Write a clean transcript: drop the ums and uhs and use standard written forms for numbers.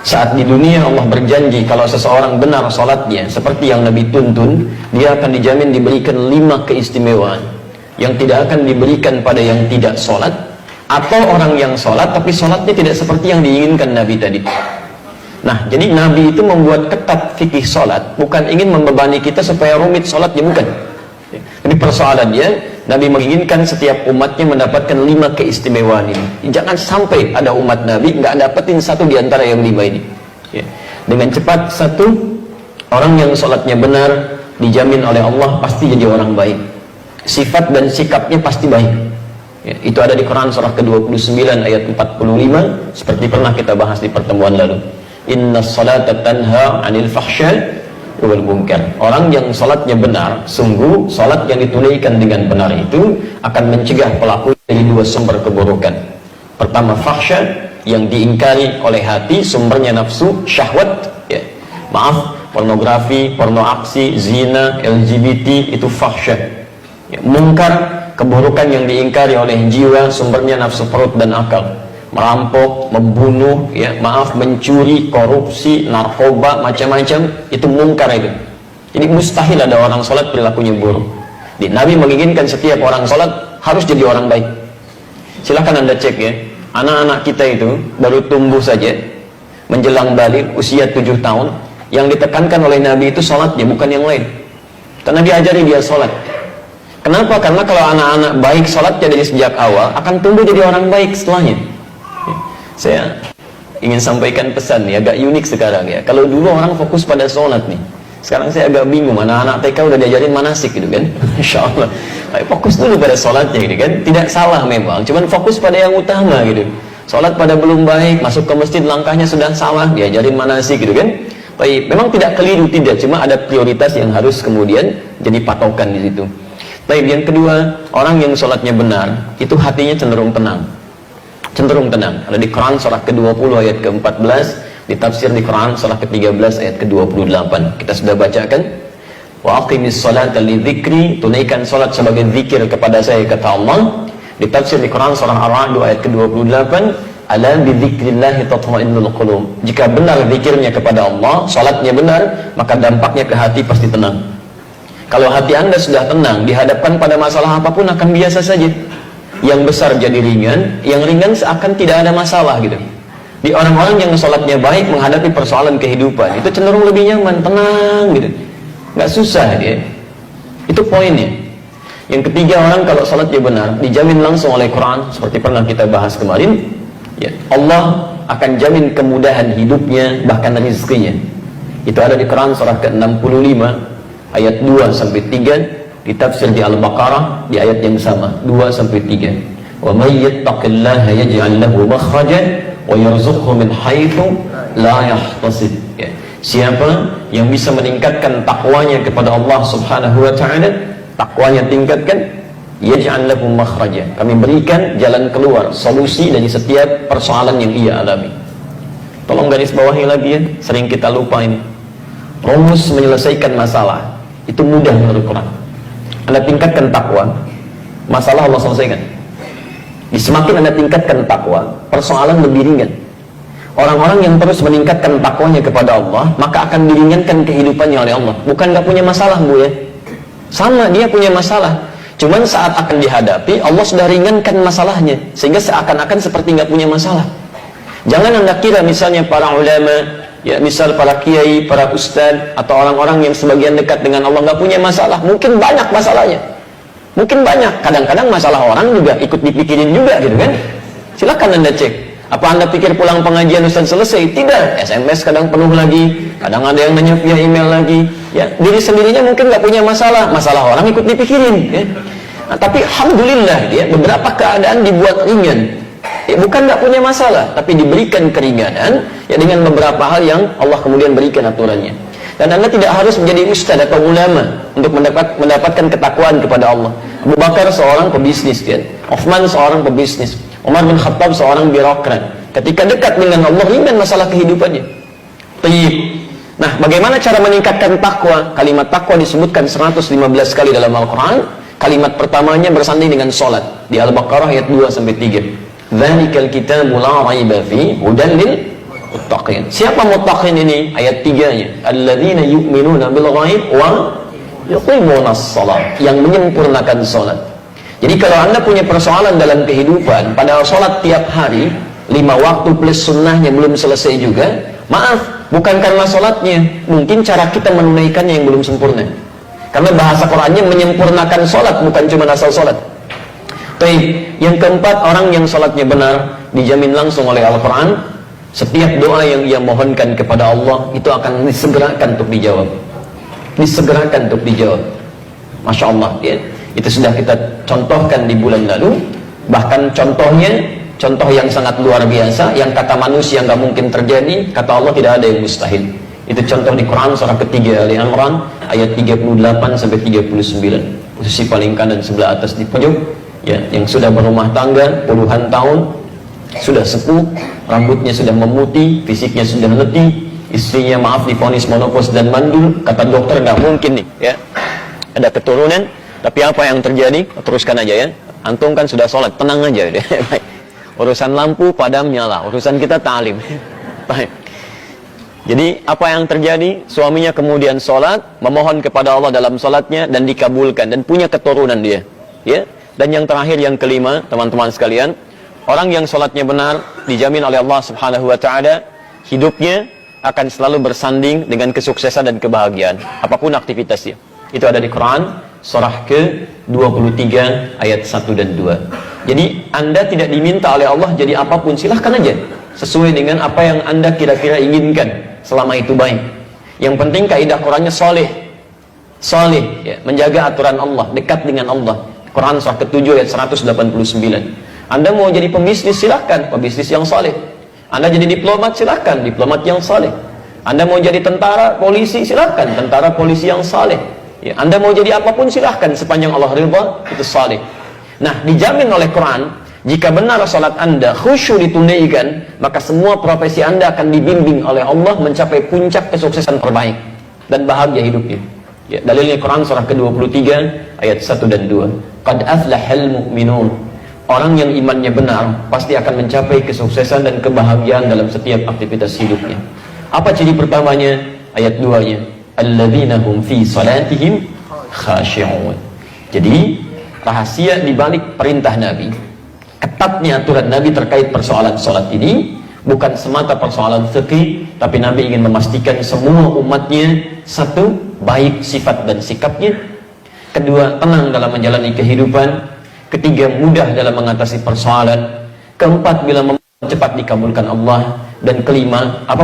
Saat di dunia Allah berjanji kalau seseorang benar sholatnya seperti yang Nabi tuntun, dia akan dijamin diberikan 5 keistimewaan yang tidak akan diberikan pada yang tidak sholat, atau orang yang sholat tapi sholatnya tidak seperti yang diinginkan Nabi tadi. Nah, jadi Nabi itu membuat ketat fikih sholat, bukan ingin membebani kita supaya rumit sholatnya, bukan. Jadi persoalannya, Nabi menginginkan setiap umatnya mendapatkan 5 keistimewaan ini. Jangan sampai ada umat Nabi nggak dapetin satu di antara yang 5 ini. Ya. Dengan cepat, satu, orang yang sholatnya benar dijamin oleh Allah pasti jadi orang baik. Sifat dan sikapnya pasti baik. Ya, itu ada di Quran surah ke-29 ayat 45, seperti pernah kita bahas di pertemuan lalu. Inna salata tanha 'anil fahsya wal munkar. Orang yang salatnya benar, sungguh salat yang ditunaikan dengan benar itu akan mencegah pelaku dari 2 sumber keburukan. Pertama, fahsya, yang diingkari oleh hati, sumbernya nafsu, syahwat, ya. Maaf, pornografi, porno aksi, zina, LGBT, itu fahsya. Ya, munkar, keburukan yang diingkari oleh jiwa, sumbernya nafsu perut dan akal. Merampok, membunuh, ya, maaf, mencuri, korupsi, narkoba, macam-macam, itu mungkar itu. Jadi mustahil ada orang sholat perilakunya buruk. Di Nabi menginginkan setiap orang sholat harus jadi orang baik. Silahkan Anda cek ya, anak-anak kita itu baru tumbuh saja, menjelang balik usia 7 tahun, yang ditekankan oleh Nabi itu sholatnya, bukan yang lain. Karena diajari dia sholat. Kenapa? Karena kalau anak-anak baik sholatnya dari sejak awal, akan tumbuh jadi orang baik setelahnya. Saya ingin sampaikan pesan nih, agak unik sekarang ya. Kalau dulu orang fokus pada sholat nih, sekarang saya agak bingung, anak-anak TK udah diajarin manasik gitu kan. Insya Allah, fokus dulu pada sholatnya gitu kan. Tidak salah memang, cuman fokus pada yang utama gitu. Sholat pada belum baik, masuk ke masjid langkahnya sudah salah, diajarin manasik gitu kan. Baik, memang tidak keliru, tidak, cuma ada prioritas yang harus kemudian jadi patokan di situ. Baik, yang kedua, orang yang sholatnya benar, itu hatinya cenderung tenang. Cenderung tenang. Ada di Quran surah ke-20 ayat ke-14, ditafsir di Quran surah ke-13 ayat ke-28. Kita sudah bacakan. Wa aqimis salata lidzikri, tunaikan salat sebagai zikir kepada saya, kata Allah. Ditafsir di Quran surah Ar-Ra'd ayat ke-28, ala bidzikrillah tatma'innul qulub. Jika benar zikirnya kepada Allah, salatnya benar, maka dampaknya ke hati pasti tenang. Kalau hati Anda sudah tenang, dihadapkan pada masalah apapun akan biasa saja. Yang besar jadi ringan, yang ringan seakan tidak ada masalah gitu. Di orang-orang yang sholatnya baik menghadapi persoalan kehidupan, itu cenderung lebih nyaman, tenang gitu, nggak susah dia. Itu poinnya. Yang ketiga, orang kalau sholatnya benar dijamin langsung oleh Quran, seperti pernah kita bahas kemarin, ya, Allah akan jamin kemudahan hidupnya, bahkan rezekinya. Itu ada di Quran surah ke-65 ayat 2-3, ditafsir di Al-Baqarah di ayat yang sama 2-3. Wa may yattaqillaha yaj'al lahu makhrajan wa yarzuqhu min haitsu la yahtasib. Ya. Siapa yang bisa meningkatkan takwanya kepada Allah Subhanahu wa taala, takwanya tingkatkan, yaj'al lahu makhrajan, kami berikan jalan keluar, solusi dari setiap persoalan yang ia alami. Tolong garis bawahi lagi ya, sering kita lupa ini. Rumus menyelesaikan masalah itu mudah menurut Quran. Anda tingkatkan takwa, masalah Allah selesaikan. Semakin Anda tingkatkan takwa, persoalan lebih ringan. Orang-orang yang terus meningkatkan takwanya kepada Allah, maka akan diringankan kehidupannya oleh Allah. Bukan gak punya masalah, Bu ya. Sama, dia punya masalah. Cuman saat akan dihadapi, Allah sudah ringankan masalahnya, sehingga seakan-akan seperti gak punya masalah. Jangan Anda kira misalnya para ulama, ya, misal para kiai, para ustadz, atau orang-orang yang sebagian dekat dengan Allah nggak punya masalah. Mungkin banyak masalahnya, mungkin banyak. Kadang-kadang masalah orang juga ikut dipikirin juga gitu kan. Silakan Anda cek. Apa Anda pikir pulang pengajian ustadz selesai? Tidak. SMS kadang penuh lagi, kadang ada yang nanya via email lagi. Ya, diri sendirinya mungkin nggak punya masalah, masalah orang ikut dipikirin. Ya. Nah, tapi alhamdulillah, ya, beberapa keadaan dibuat ringan. Ya, bukan nggak punya masalah, tapi diberikan keringanan ya dengan beberapa hal yang Allah kemudian berikan aturannya. Dan Anda tidak harus menjadi ustadz atau ulama untuk mendapatkan ketakwaan kepada Allah. Abu Bakar seorang pebisnis, kan? Uthman seorang pebisnis, Umar bin Khattab seorang birokrat. Ketika dekat dengan Allah, ringan masalah kehidupannya. Tayyib. Nah, bagaimana cara meningkatkan takwa? Kalimat takwa disebutkan 115 kali dalam Al-Quran. Kalimat pertamanya bersanding dengan sholat di Al-Baqarah ayat 2-3. Dzalikal kitabu la raiba fihi hudan lil muttaqin. muttaqin. Siapa muttaqin ini? Ayat 3-nya. Alladzina yu'minuna bil ghaib wa yuqimunas shalah, yang menyempurnakan salat. Jadi kalau Anda punya persoalan dalam kehidupan, padahal salat tiap hari 5 waktu plus sunnahnya belum selesai juga, maaf, bukan karena salatnya, mungkin cara kita menunaikannya yang belum sempurna. Karena bahasa Qur'annya menyempurnakan salat, bukan cuma asal salat. Baik, yang keempat, orang yang salatnya benar dijamin langsung oleh Al-Quran, setiap doa yang ia mohonkan kepada Allah itu akan disegerakan untuk dijawab. Disegerakan untuk dijawab. Masya Allah, ya. Itu sudah kita contohkan di bulan lalu. Bahkan contohnya, contoh yang sangat luar biasa, yang kata manusia nggak mungkin terjadi, kata Allah tidak ada yang mustahil. Itu contoh di Quran surah ketiga Ali Imran ayat 38 sampai 39. Posisi paling kanan sebelah atas di pojok, ya, yang sudah berumah tangga puluhan tahun, sudah sepuh, rambutnya sudah memutih, fisiknya sudah letih, istrinya maaf divonis menopause dan mandul, kata dokter nggak mungkin nih, ya, ada keturunan. Tapi apa yang terjadi? Teruskan aja ya. Antum kan sudah sholat, tenang aja deh. Urusan lampu padam nyala, urusan kita ta'lim. Jadi apa yang terjadi? Suaminya kemudian sholat, memohon kepada Allah dalam sholatnya dan dikabulkan dan punya keturunan dia. Ya. Dan yang terakhir, yang kelima, teman-teman sekalian, orang yang sholatnya benar dijamin oleh Allah Subhanahu Wa Taala hidupnya akan selalu bersanding dengan kesuksesan dan kebahagiaan apapun aktivitasnya. Itu ada di Quran surah ke-23 ayat 1 dan 2. Jadi Anda tidak diminta oleh Allah jadi apapun, silahkan aja sesuai dengan apa yang Anda kira-kira inginkan, selama itu baik. Yang penting kaidah Qurannya soleh, ya, menjaga aturan Allah, dekat dengan Allah. Quran surah ke-7 ayat 189. Anda mau jadi pembisnis, silahkan pembisnis yang soleh. Anda jadi diplomat, silahkan diplomat yang soleh. Anda mau jadi tentara, polisi, silahkan tentara polisi yang soleh. Ya, Anda mau jadi apapun silahkan sepanjang Allah ridha, itu saleh. Nah, dijamin oleh Quran, jika benar salat Anda khusyuk ditunaikan, maka semua profesi Anda akan dibimbing oleh Allah mencapai puncak kesuksesan terbaik dan bahagia hidupnya. Ya, dalilnya Quran surah ke-23 ayat 1 dan 2. Qad aflahal mu'minun. Orang yang imannya benar pasti akan mencapai kesuksesan dan kebahagiaan dalam setiap aktivitas hidupnya. Apa ciri pertamanya? Ayat 2-nya. Alladzina hum fi salatihim khashi'un. Jadi rahasia dibalik perintah Nabi, ketatnya aturan Nabi terkait persoalan salat ini bukan semata persoalan fikih, tapi Nabi ingin memastikan semua umatnya, satu, baik sifat dan sikapnya, kedua, tenang dalam menjalani kehidupan, ketiga, mudah dalam mengatasi persoalan, keempat, bila cepat dikabulkan Allah, dan kelima, apa